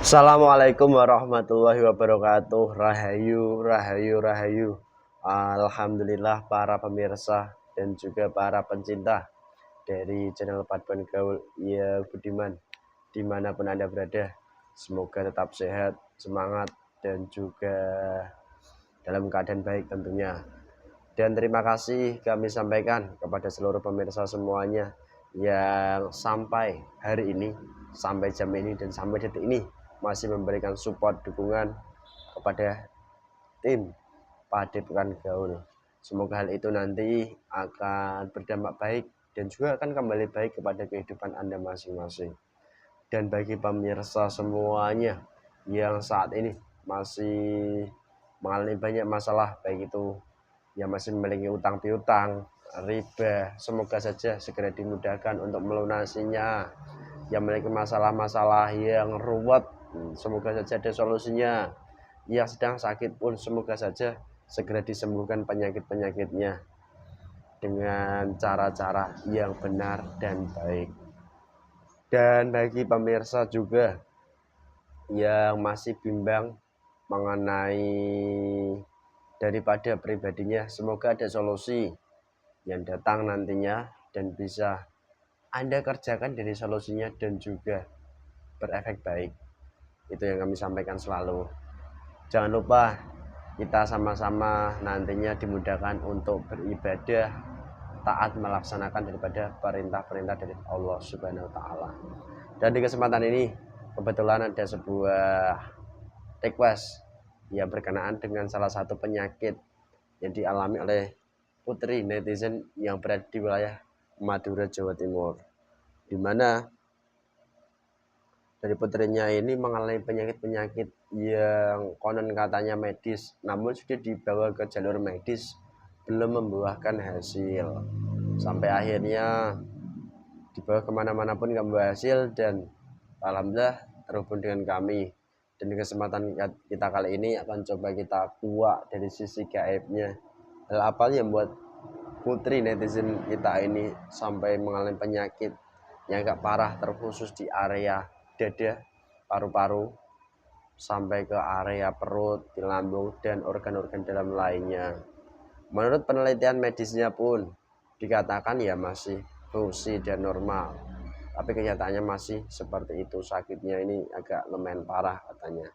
Assalamualaikum warahmatullahi wabarakatuh. Rahayu, rahayu, rahayu. Alhamdulillah para pemirsa dan juga para pencinta dari channel Paduan Gaul ya Budiman, dimanapun Anda berada. Semoga tetap sehat, semangat, dan juga dalam keadaan baik tentunya. Dan terima kasih kami sampaikan kepada seluruh pemirsa semuanya yang sampai hari ini, sampai jam ini, dan sampai detik ini masih memberikan support dukungan kepada tim Paduan Gaul. Semoga hal itu nanti akan berdampak baik dan juga akan kembali baik kepada kehidupan Anda masing-masing. Dan bagi pemirsa semuanya yang saat ini masih mengalami banyak masalah, baik itu yang masih memiliki utang piutang, riba, semoga saja segera dimudahkan untuk melunasinya. Yang memiliki masalah-masalah yang ruwet, semoga saja ada solusinya. Yang sedang sakit pun semoga saja segera disembuhkan penyakit-penyakitnya dengan cara-cara yang benar dan baik. Dan bagi pemirsa juga yang masih bimbang mengenai daripada pribadinya, semoga ada solusi yang datang nantinya dan bisa Anda kerjakan dari solusinya dan juga berefek baik. Itu yang kami sampaikan selalu. Jangan lupa kita sama-sama nantinya dimudahkan untuk beribadah, taat melaksanakan daripada perintah-perintah dari Allah Subhanahu wa taala. Dan di kesempatan ini kebetulan ada sebuah request yang berkenaan dengan salah satu penyakit yang dialami oleh putri netizen yang berada di wilayah Madura, Jawa Timur, di mana dari putrinya ini mengalami penyakit-penyakit yang konon katanya medis, namun sudah dibawa ke jalur medis belum membuahkan hasil, sampai akhirnya dibawa kemana-mana pun nggak membawa hasil. Dan alhamdulillah terhubung dengan kami, dan di kesempatan kita kali ini akan coba kita kuak dari sisi gaibnya, hal apa yang membuat putri netizen kita ini sampai mengalami penyakit yang agak parah, terkhusus di area dada, paru-paru, sampai ke area perut, di lambung, dan organ-organ dalam lainnya. Menurut penelitian medisnya pun dikatakan ya masih fungsi dan normal, tapi kenyataannya masih seperti itu. Sakitnya ini agak lumayan parah katanya.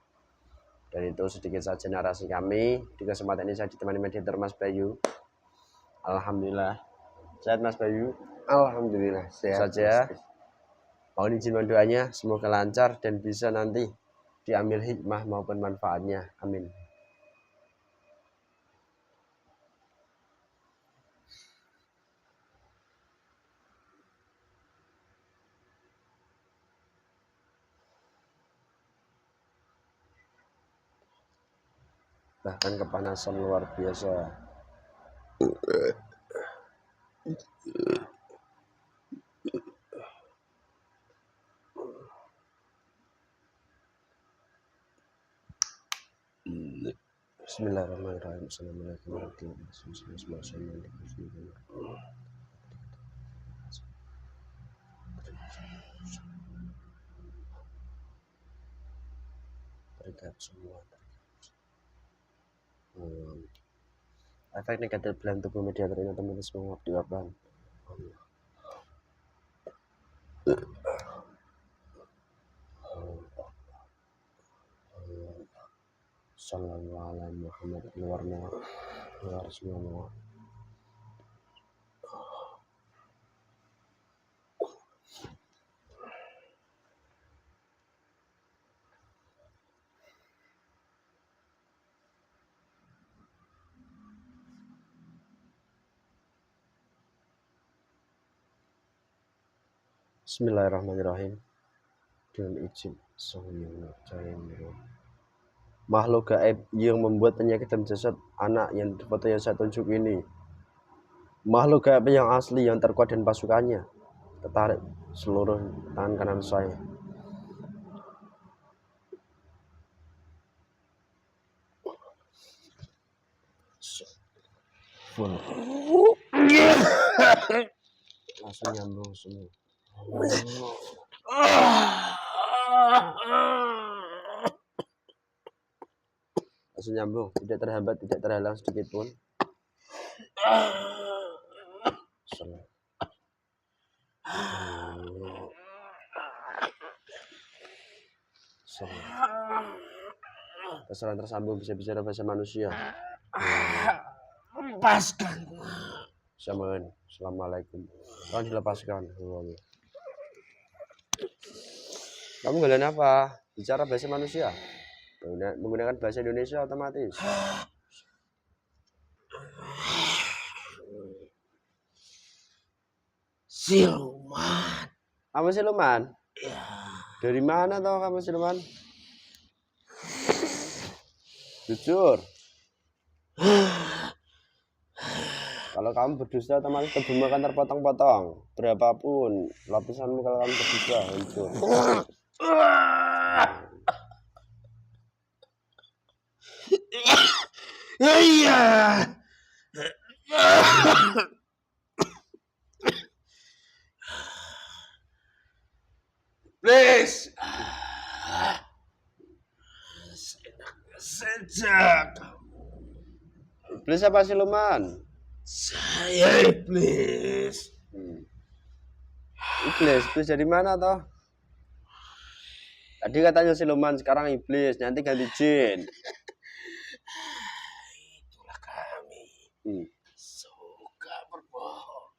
Dan itu sedikit saja narasi kami. Di kesempatan ini saya ditemani mediator Mas Bayu. Alhamdulillah sehat Mas Bayu. Alhamdulillah sehat saja. Mohon izin doanya semoga lancar dan bisa nanti diambil hikmah maupun manfaatnya. Amin. Bahkan kepanasan luar biasa. Bismillahirrahmanirrahim. Assalamualaikum warahmatullahi wabarakatuh. Terikat semua. Efek negatif belahan tubuh mediator ini otomatis menguap di korban. Sallallahu alaihi Muhammad luar semua. Bismillahirrahmanirrahim. Dengan izin Sang Yang Cahaya, makhluk gaib yang membuat penyakit dalam jasad anak yang foto yang saya tunjuk ini, makhluk gaib yang asli, yang terkuat dan pasukannya, tertarik seluruh tangan kanan saya. Full. Langsung nyambung semua. langsung nyambung, tidak terhambat, tidak terhalang sedikit pun. Kesalahan tersambung, bisa bicara bahasa manusia. Lepaskan. Assalamualaikum. Kan dilepaskan. Kamu galen apa? Bicara bahasa manusia. Menggunakan bahasa Indonesia otomatis. Siluman. Kamu siluman? Ya. Dari mana toh kamu siluman? Jujur. Kalau kamu berdusta otomatis tubuhmu akan terpotong-potong. Berapapun lapisanmu kalau kamu berdusta, hancur. Iya. Please. Senangnya saja kamu. Iblis apa siluman? Saya iblis. Iblis dari mana toh? Tadi katanya siluman, sekarang iblis, nanti ganti jin. Itulah kami. Suka berbohong.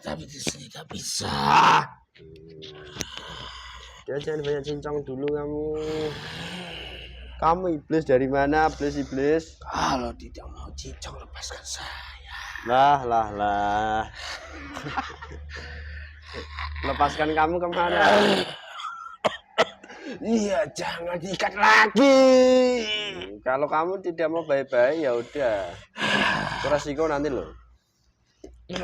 Tapi di sini tidak bisa. Dia jangan banyak cincang dulu kamu. Kamu iblis dari mana? Iblis. Kalau tidak mau cincang, lepaskan saya. Lah. Lepaskan kamu kemana? Iya, jangan diikat lagi. Kalau kamu tidak mau baik-baik ya udah. Itu resiko nanti loh. Iya.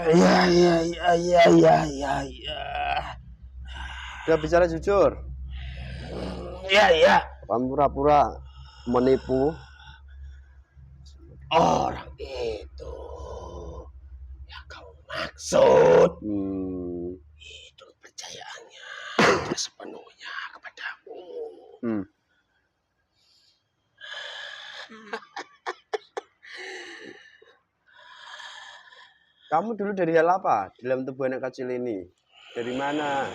Udah bicara jujur. Iya. Kamu pura-pura menipu orang itu yang kamu maksud. Itu kepercayaannya tidak sepenuhnya kepadamu. Kamu dulu dari hal apa dalam tubuh anak kecil ini? Dari mana?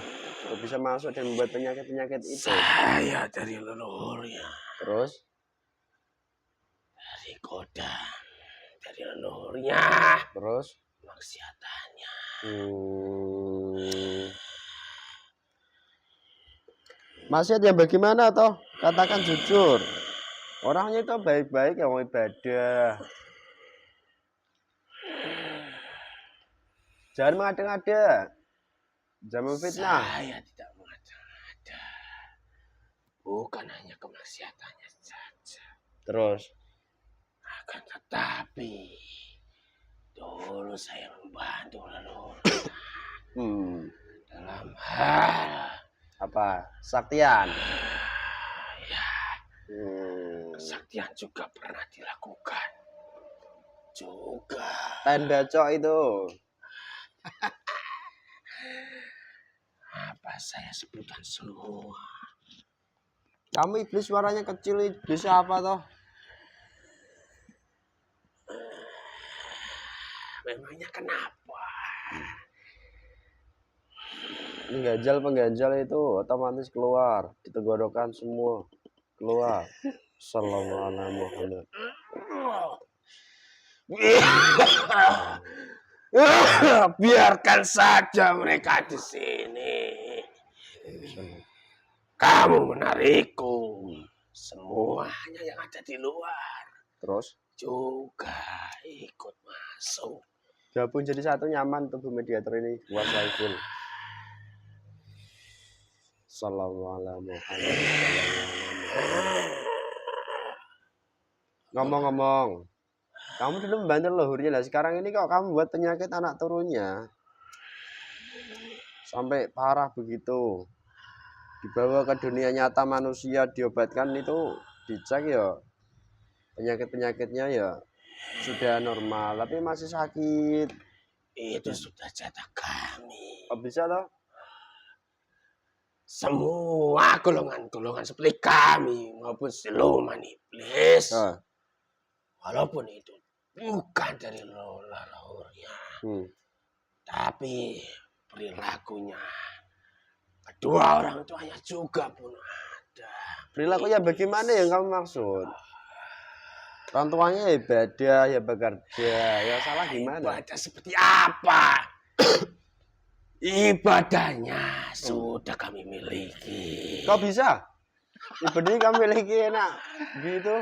Kok bisa masuk dan membuat penyakit-penyakit itu? Saya dari leluhurnya. Terus? Dari kodam. Dari leluhurnya. Terus? Maksiatannya. Maksiat yang bagaimana toh? Katakan jujur. Orangnya itu baik-baik ya, mau ibadah. Jangan mengada-ngada. Jangan fitnah. Saya tidak mengada-ngada. Bukan hanya kemaksiatannya saja. Terus? Akan tetapi dulu saya membantu leluhur dalam hal apa? Saktian. Ya. Kesaktian juga pernah dilakukan. Juga. Lain bacok itu. Apa saya sebutkan semua? Kamu iblis, suaranya kecil, iblis apa toh? Memangnya kenapa? Pengganjal itu otomatis keluar, ditenggorokan semua keluar. Assalamualaikum. Biarkan saja mereka di sini. Kamu menarikku. Semuanya yang ada di luar. Terus? Juga ikut masuk. Gabung jadi satu, nyaman tubuh mediator ini. Kuasai full. Assalamualaikum. Ngomong-ngomong, kamu dulu membantu leluhurnya lah. Sekarang ini kok kamu buat penyakit anak turunnya sampai parah begitu. Dibawa ke dunia nyata manusia, diobatkan itu, dicek ya penyakit-penyakitnya ya sudah normal, tapi masih sakit. Itu sudah jatah kami. Oh, bisa toh? semua golongan-golongan seperti kami maupun siluman iblis, Ah. walaupun itu bukan dari leluhurnya, tapi perilakunya kedua orang tuanya juga pun ada. Perilakunya bagaimana yang kamu maksud? Orang tuanya ibadah, ya bekerja, ya salah gimana? Ibadah seperti apa? Ibadahnya sudah kami miliki. Kok bisa? Ibadahnya kamu miliki enak gitu.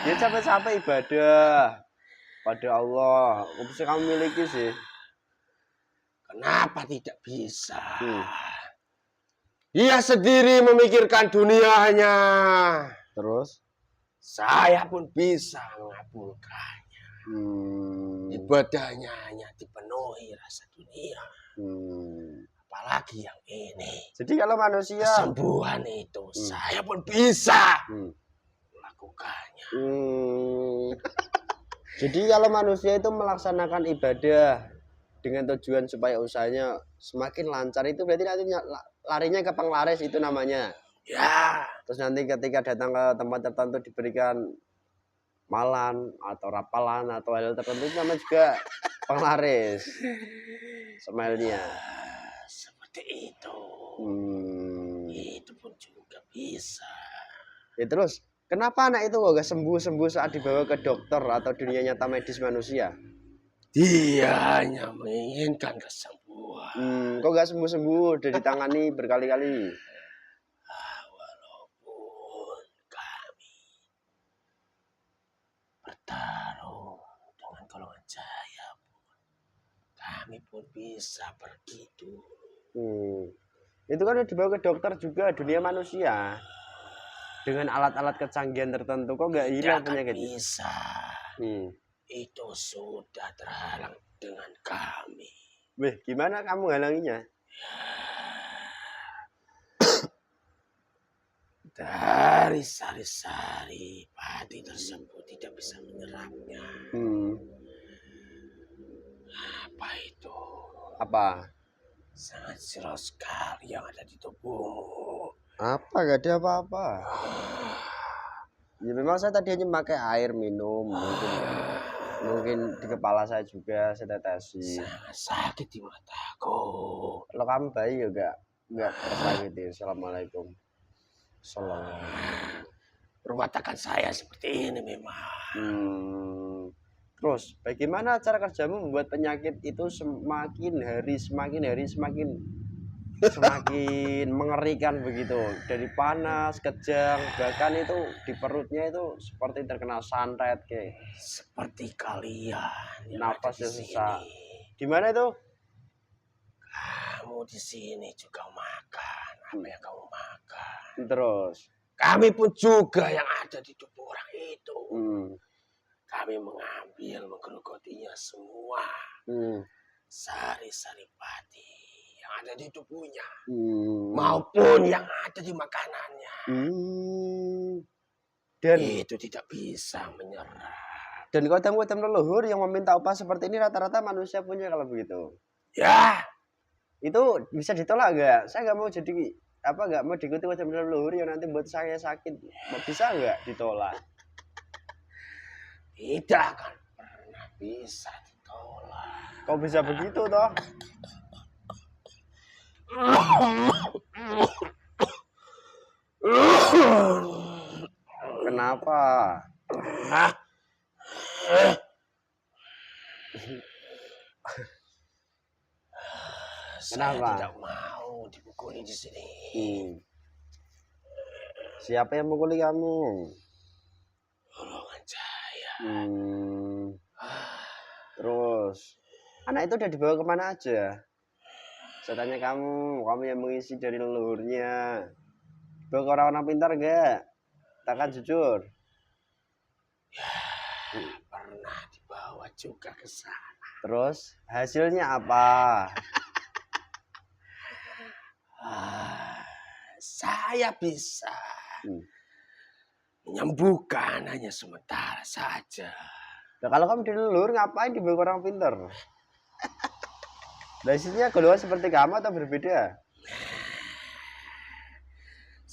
Dia capek-capek ibadah pada Allah. Kok bisa kamu miliki sih? Kenapa tidak bisa? Dia sendiri memikirkan dunianya. Terus? Saya pun bisa mengabulkannya. Ibadahnya hanya dipenuhi rasa dunia. Apalagi yang ini. Jadi kalau manusia kesembuhan itu saya pun bisa melakukannya. Jadi kalau manusia itu melaksanakan ibadah dengan tujuan supaya usahanya semakin lancar, itu berarti nanti larinya ke penglaris itu namanya. Ya. Terus nanti ketika datang ke tempat tertentu diberikan malan atau rapalan atau hal tertentu itu namanya juga penglaris. Smile-nya. Seperti itu. Itu pun juga bisa. Ya terus, kenapa anak itu kok gak sembuh-sembuh saat dibawa ke dokter atau dunia nyata medis manusia? Dia hanya menginginkan kesembuhan. Kok gak sembuh-sembuh, udah ditangani berkali-kali? Walaupun kami bertarung dengan golongan cahaya pun, kami pun bisa begitu. Itu kan udah dibawa ke dokter juga, dunia manusia. Dengan alat-alat kecanggihan tertentu, kok gak hilang penyakitnya? Bisa. Itu sudah terhalang dengan kami. Weh, gimana kamu halanginya? Dari sari-sari padi tersebut tidak bisa menyerapnya. Apa itu? Apa? Sangat silau sekali yang ada di tubuhmu. Apa? Gak ada apa-apa. Ya memang saya tadi hanya pakai air minum, mungkin di kepala saya juga saya tetesi. Sangat sakit di mataku. Kalau kamu bayi juga nggak tersakiti. Assalamualaikum. Assalamualaikum. Perwatakan saya seperti ini memang. Terus bagaimana cara kerjamu membuat penyakit itu semakin hari semakin mengerikan begitu, dari panas, kejang, bahkan itu di perutnya itu seperti terkena santet kayak. Seperti kalian. Nafasnya susah. Di mana itu? Kamu di sini juga makan apa yang kamu makan. Terus kami pun juga yang ada di tubuh orang itu. Kami mengambil, menggerogotinya semua. Sari-sari padi yang ada di tubuhnya, maupun yang ada di makanannya. Dan itu tidak bisa menyerah. Dan kodam-kodam leluhur yang meminta upah seperti ini rata-rata manusia punya kalau begitu. Ya. Itu bisa ditolak nggak? Saya nggak mau jadi nggak mau diikuti kodam leluhur yang nanti buat saya sakit. Bisa nggak ditolak? Tidak akan pernah bisa ditolak. Kok bisa begitu toh? Kenapa? Saya tidak mau dipukuli di sini. Siapa yang mukuli kamu? Golongan cahaya. Terus anak itu udah dibawa kemana aja? Saya tanya kamu yang mengisi dari leluhurnya. Dibawa ke orang-orang pintar gak? Takkan jujur. Ya, pernah dibawa juga ke sana. Terus hasilnya apa? Saya bisa menyembuhkan hanya sementara saja. Nah, kalau kamu di leluhur ngapain dibawa ke orang pintar? Basisnya golongan seperti kamu atau berbeda?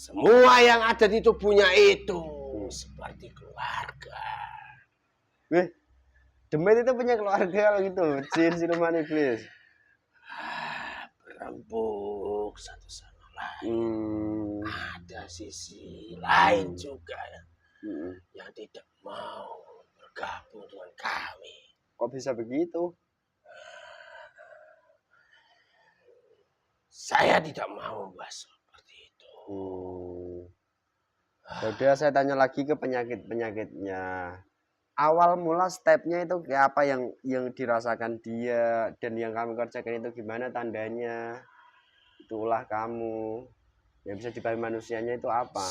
Semua yang ada di tubuhnya itu seperti keluarga. Wih, demit itu punya keluarga kalau gitu, jin siluman iblis. Berembuk satu sama lain. Ada sisi lain juga yang tidak mau bergabung dengan kami. Kok bisa begitu? Saya tidak mau membahas seperti itu. Udah saya tanya lagi ke penyakitnya. Awal mula stepnya itu kayak apa yang dirasakan dia dan yang kamu kerjakan itu gimana tandanya? Itulah kamu. Yang bisa dipahami manusianya itu apa?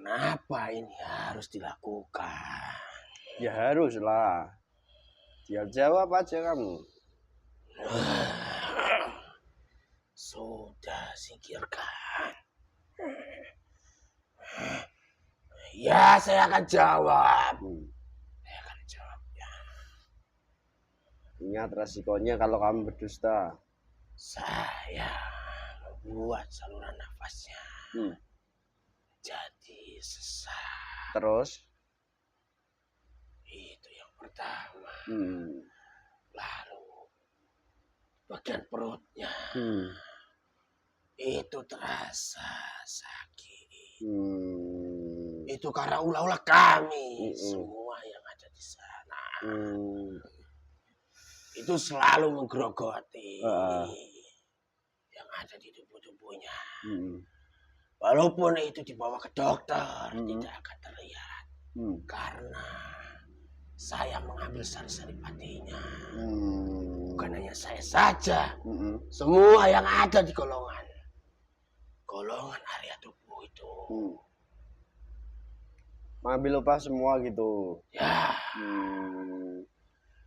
Kenapa ini harus dilakukan? Ya haruslah. Dia jawab aja kamu. Sudah singkirkan. Ya, saya akan jawab. Saya akan jawabnya. Ingat resikonya kalau kamu berdusta. Saya membuat saluran nafasnya jadi sesak. Terus? Itu yang pertama. Lalu bagian perutnya itu terasa sakit. Itu karena ulah-ulah kami semua yang ada di sana. Itu selalu menggerogoti yang ada di tubuh-tubuhnya. Walaupun itu dibawa ke dokter, tidak akan terlihat. Karena saya mengambil sari-sari patinya. Bukan hanya saya saja, semua yang ada di golongan area tubuh itu. Mengambil upah semua gitu. Ya.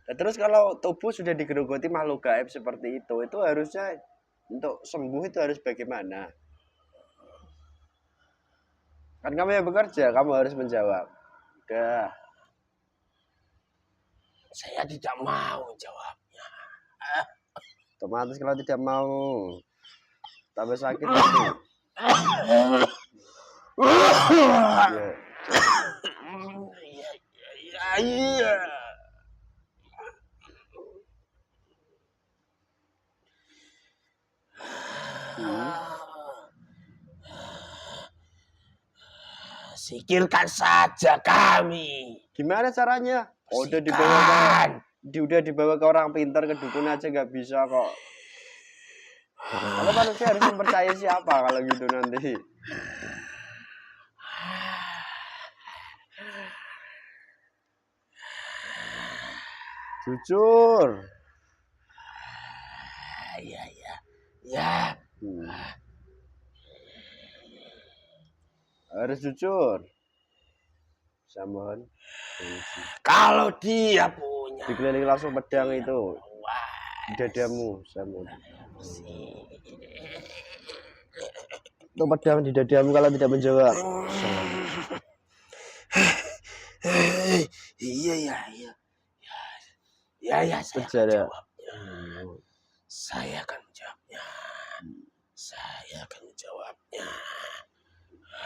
Nah, terus kalau tubuh sudah digerogoti makhluk gaib seperti itu harusnya untuk sembuh itu harus bagaimana? Kan kamu yang bekerja, kamu harus menjawab. Udah. Saya tidak mau menjawabnya. Otomatis kalau tidak mau tambah sakit nanti. Iya. Sikirkan saja kami. Gimana caranya? Udah dibawa ke orang pintar, ke dukun aja nggak bisa kok. Kalau manusia harus mempercayai siapa kalau gitu nanti? Jujur. Ya. Harus jujur. Saya mohon. Kalau dia punya dikelilingi langsung pedang itu di dadamu, saya mohon. Itu pedang di dadamu kalau tidak menjawab. Iya. Ya, saya akan jawabnya. Saya akan menjawabnya.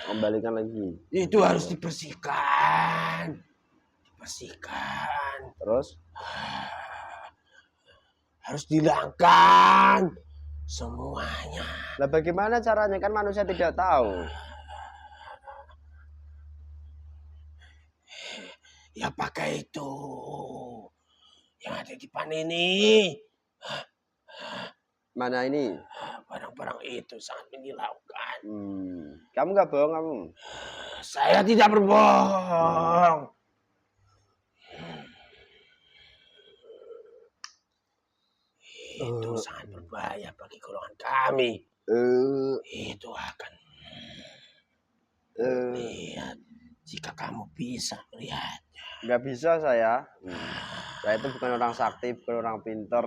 Kembalikan lagi. Itu harus dibersihkan. Terus? Harus dihilangkan semuanya. Lah bagaimana caranya, kan manusia tidak tahu. Ya pakai itu yang ada di depan ini. Mana ini? Barang-barang itu sangat menyilaukan. Kamu nggak bohong kamu? Saya tidak berbohong. Itu sangat berbahaya bagi golongan kami. Itu akan lihat jika kamu bisa melihatnya. Nggak bisa saya. Saya itu bukan orang sakti, bukan orang pinter,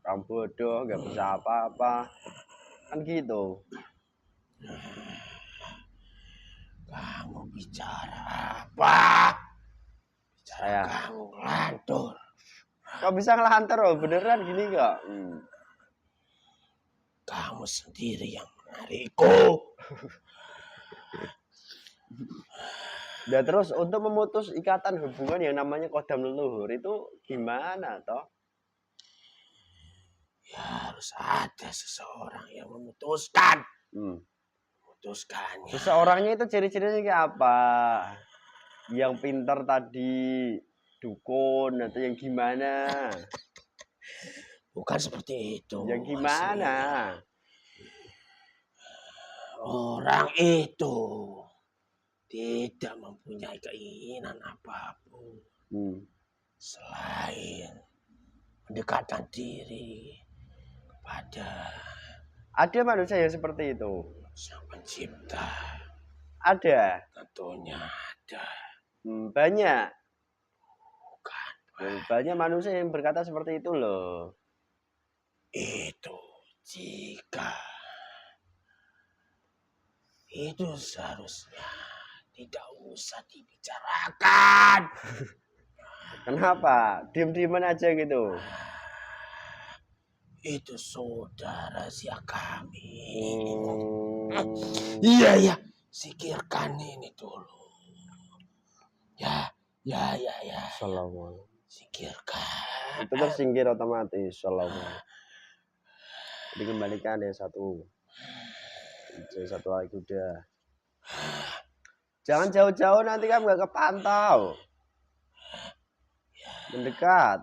orang bodoh, nggak bisa apa-apa. Kan gitu. Kamu bicara apa? Bicara Saya. kamu ngelantur. Kok bisa ngelantar oh? Beneran gini kok? Kamu sendiri yang menarikku. Nah terus untuk memutus ikatan hubungan yang namanya kodam leluhur itu gimana toh? Ya harus ada seseorang yang memutuskan. Memutuskannya. Seseorangnya itu ciri-cirinya kayak apa? Yang pintar tadi, dukun atau yang gimana? Bukan seperti itu. Yang gimana? Orang itu tidak mempunyai keinginan apapun selain mendekatkan diri kepada ada manusia yang seperti itu. Sang Pencipta. Ada. Tentunya ada. Banyak. Bukan. Banyak manusia yang berkata seperti itu loh. Itu jika itu seharusnya tidak usah dibicarakan. Kenapa? Diem-dieman aja gitu. Itu saudara rahasia kami. Iya. Sikirkan ini dulu. Ya. Assalamualaikum. Sikirkan. Itu tersingkir otomatis. Assalamualaikum. Dikembalikan ya satu lagi udah. Jangan jauh-jauh nanti kan nggak kepantau. Mendekat.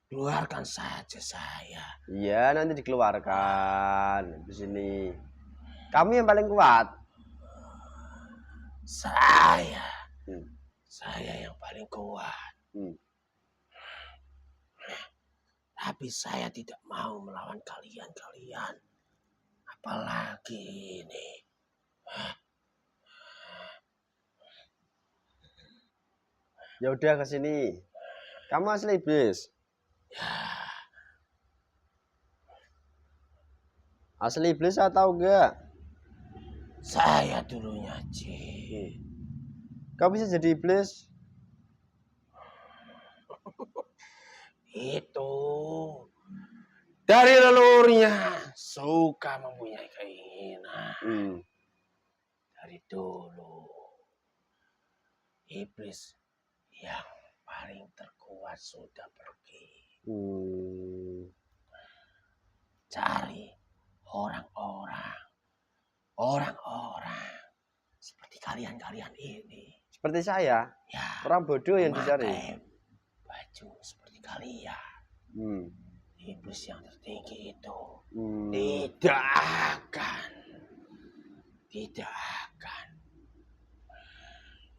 Keluarkan saja saya. Iya nanti dikeluarkan di sini. Kamu yang paling kuat. Saya yang paling kuat. Tapi saya tidak mau melawan kalian. Apalagi ini. Ya udah ke sini. Kamu asli iblis? Ya. Asli iblis atau enggak? Saya dulunya jin. Kau bisa jadi iblis? Itu dari leluhurnya suka mempunyai keinginan. Dari dulu iblis yang paling terkuat sudah pergi. Cari orang-orang seperti kalian ini. Seperti saya? Ya. Orang bodoh yang dicari. Baju seperti kalian. Iblis yang tertinggi itu tidak akan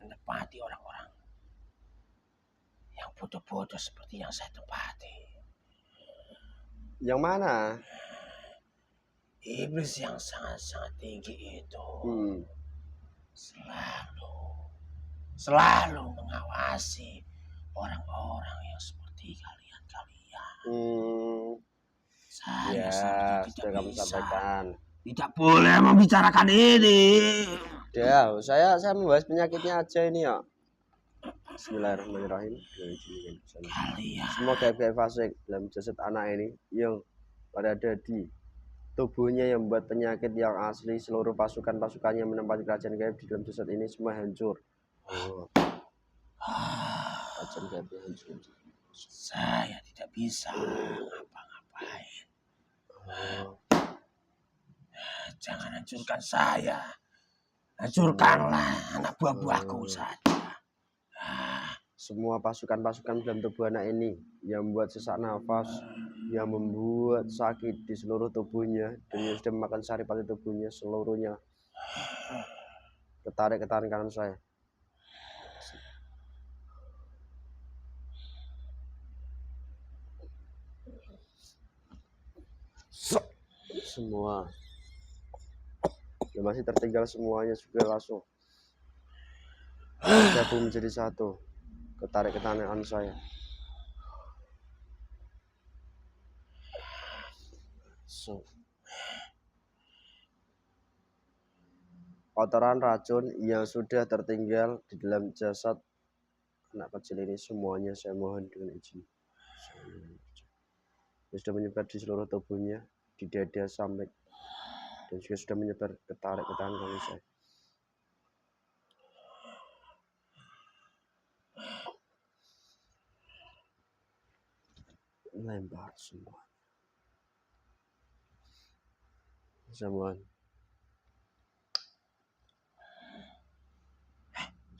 menepati orang-orang yang bodoh-bodoh seperti yang saya tepati. Yang mana? Iblis yang sangat-sangat tinggi itu selalu mengawasi orang-orang yang seperti kalian. Saya tidak bisa. Tidak boleh membicarakan ini. Ya, saya membahas penyakitnya aja ini ya. Bismillahirrahmanirrahim. Semoga gaib fasik dalam jasad anak ini yang berada di tubuhnya yang membuat penyakit yang asli, seluruh pasukannya menempati kerajaan gaib di dalam jasad ini semua hancur. Kerajaan gaib hancur. Saya tidak bisa ngapa-ngapain. Jangan hancurkan saya. Hancurkanlah anak buah-buahku saja. Semua pasukan dalam tubuh anak ini yang membuat sesak nafas, yang membuat sakit di seluruh tubuhnya, dan yang sudah memakan saripati tubuhnya seluruhnya ketarik ke tangan kanan saya. Semua yang masih tertinggal semuanya sudah langsung gabung menjadi satu, ketarik ke tangan saya. Kotoran racun yang sudah tertinggal di dalam jasad anak kecil ini semuanya saya mohon dengan izin. Sudah menyebar di seluruh tubuhnya, di dada sampai, dan juga sudah menyebar ketarik ke tangan kaki saya. Lempar semua. Saya mohon.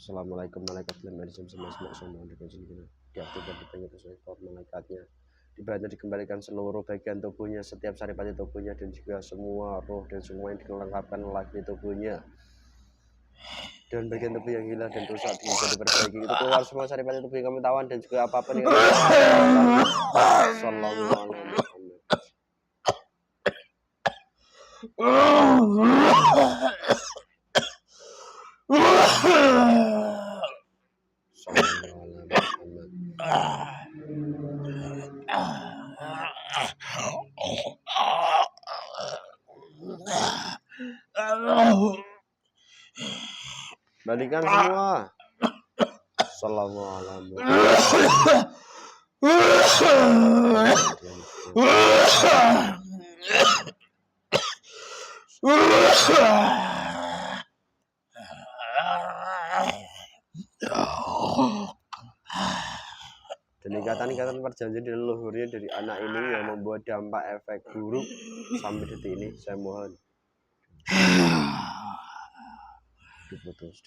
Assalamualaikum warahmatullahi wabarakatuh. Saya mohon dengan izin diaktifkan dibanyak sesuai malaikatnya. Dibantu dikembalikan seluruh bagian tubuhnya, setiap saripati tubuhnya, dan juga semua roh dan semua yang dilengkapkan lagi tubuhnya. Dan bagian tubuh yang hilang dan rusak bisa diperbaiki. Itu keluar semua saripati tubuh yang kami tawan dan juga apapun yang kami tawan. Sallallahu alaihi Balikan semua. Sallallahu dan ikatan-ikatan perjanjian dari leluhurnya dari anak ini yang membuat dampak efek buruk sampai detik ini, saya mohon diputus.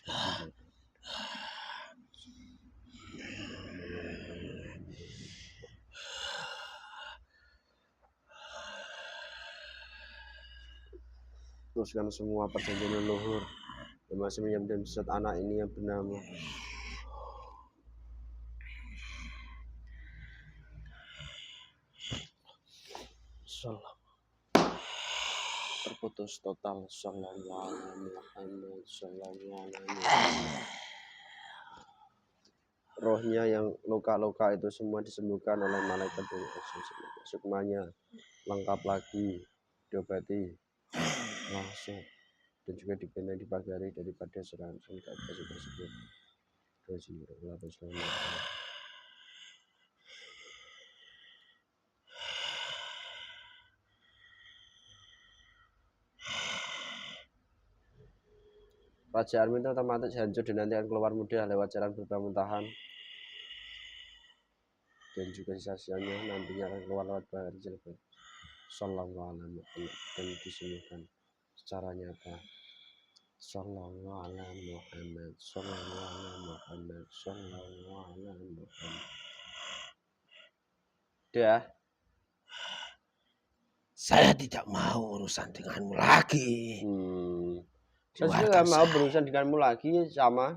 Teruskan semua perjanjian leluhur yang masih menyebutkan zat anak ini yang bernama Salam. Terputus total. Sallallahu alaihi wasallam. Rohnya yang luka-luka itu semua disembuhkan oleh malaikat dari sukmanya lengkap lagi, diobati langsung, dan juga dibina dipagari daripada serangan tersebut. Raja Armin itu otomatis hancur dan nanti akan keluar mudah lewat jalan berpamutahan, dan juga sisa-sisanya nantinya akan keluar lewat bahari jelek. Sallallahu alaihi wasallam, dan disembuhkan secara nyata. Sallallahu alaihi Muhammad, sallallahu alaihi Muhammad, sallallahu alaihi Muhammad. Dah. Saya tidak mau urusan denganmu lagi. Saya juga nggak mau berurusan denganmu lagi, sama.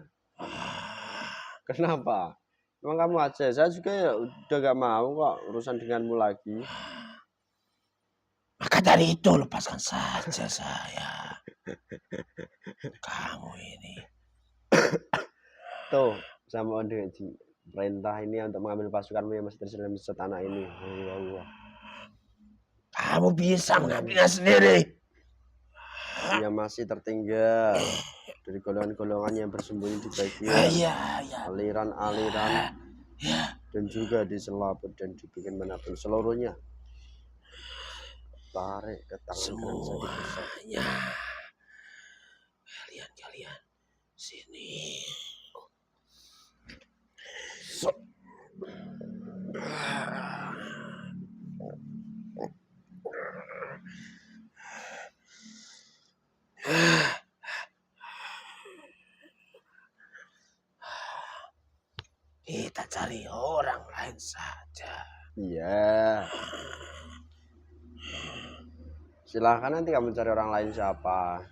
Kenapa? Emang kamu aja, saya juga ya udah gak mau kok urusan denganmu lagi. Maka dari itu lepaskan saja saya. Kamu ini. Tuh, sama dengan perintah ini untuk mengambil pasukanmu yang masih tersisa dalam tanah ini. Kamu bisa mengambilnya sendiri. Yang masih tertinggal dari golongan-golongan yang bersembunyi di bagian aliran-aliran dan juga diselaput dan dibikin manapun seluruhnya. Tarik ke tangan semuanya. Kalian sini. Kita cari orang lain saja. Iya. Silahkan nanti kamu cari orang lain siapa.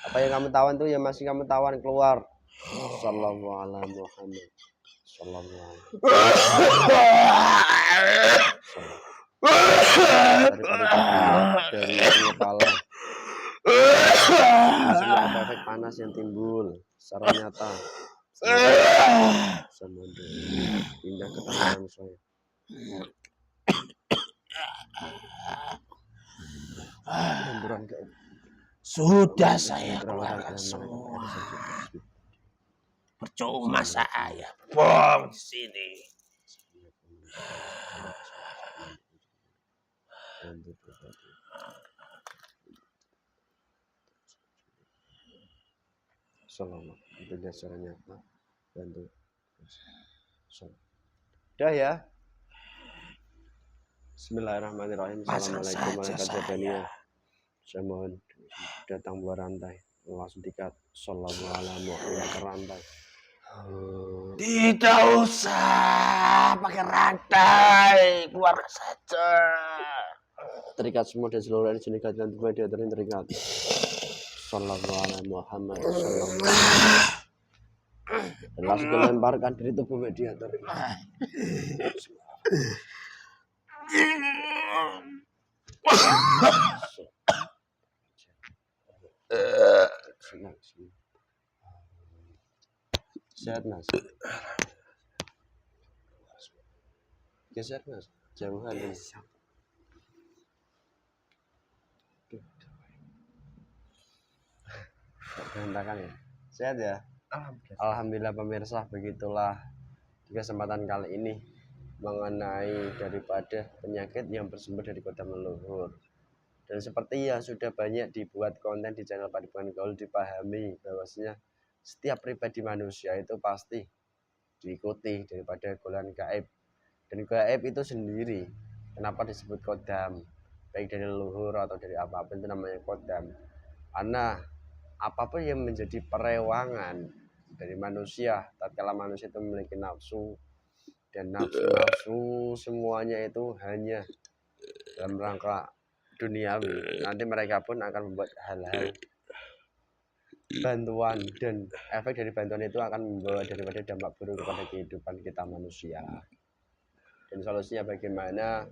Apa yang kamu tawan tuh yang masih kamu tawan keluar. Sallallahu alaihi Muhammad. Sallallahu dari kepala. Ada efek panas yang timbul secara nyata. Sama pindah ke tangan saya. Sudah saya keluarkan semua. Percuma saya bong di sini. Selamat. Itu dasarnya apa? Bantu. Udah ya. Bismillahirrahmanirrahim. Assalamualaikum warahmatullahi wabarakatuh. Saya mohon datang buah rantai. Langsung dikat. Assalamualaikum rantai. Tidak usah pakai rantai, keluar saja. Terikat semua dan seluruh energi negatif dan media terikat. Sallallahu Muhammad sallallahu. Dan langsung dilemparkan dari tubuh mediator. Sehat mas. Geser mas. Jauhan ini. Berantakan ya. Sehat ya. Alhamdulillah pemirsa, begitulah di kesempatan kali ini mengenai daripada penyakit yang bersumber dari kodam leluhur. Dan seperti yang sudah banyak dibuat konten di channel Paduan Gaul, dipahami bahwasanya setiap pribadi manusia itu pasti diikuti daripada golongan gaib. Dan gaib itu sendiri kenapa disebut kodam, baik dari leluhur atau dari apapun itu namanya kodam. Karena apapun yang menjadi perewangan dari manusia, tatkala manusia itu memiliki nafsu, dan nafsu semuanya itu hanya dalam rangka duniawi, nanti mereka pun akan membuat hal-hal bantuan, dan efek dari bantuan itu akan membawa daripada dampak buruk kepada kehidupan kita manusia. Dan solusinya bagaimana?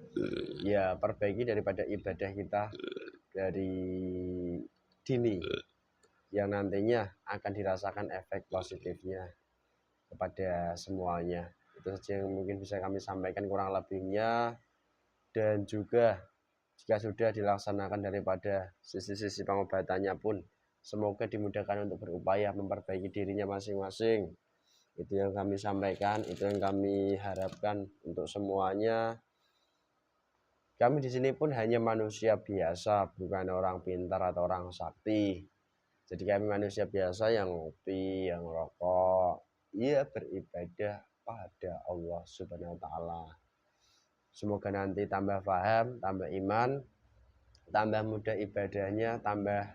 Ya perbaiki daripada ibadah kita dari dini, yang nantinya akan dirasakan efek positifnya kepada semuanya. Itu saja yang mungkin bisa kami sampaikan kurang lebihnya. Dan juga jika sudah dilaksanakan daripada sisi-sisi pengobatannya pun, semoga dimudahkan untuk berupaya memperbaiki dirinya masing-masing. Itu yang kami sampaikan, itu yang kami harapkan untuk semuanya. Kami di sini pun hanya manusia biasa, bukan orang pintar atau orang sakti. Jadi kami manusia biasa yang ngopi, yang rokok, ya beribadah pada Allah Subhanahu wa taala. Semoga nanti tambah paham, tambah iman, tambah mudah ibadahnya, tambah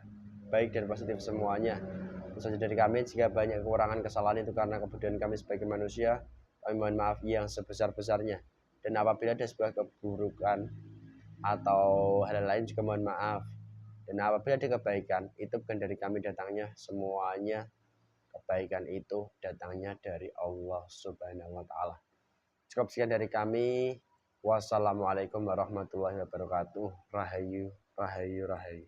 baik dan positif semuanya. Saja dari kami, jika banyak kekurangan kesalahan itu karena kebodohan kami sebagai manusia, kami mohon maaf yang sebesar-besarnya. Dan apabila ada sebuah keburukan atau hal lain juga mohon maaf. Dan apabila ada kebaikan, itu bukan dari kami datangnya, semuanya kebaikan itu datangnya dari Allah Subhanahu wa taala. Cukup sekian dari kami. Wassalamualaikum warahmatullahi wabarakatuh. Rahayu, rahayu, rahayu.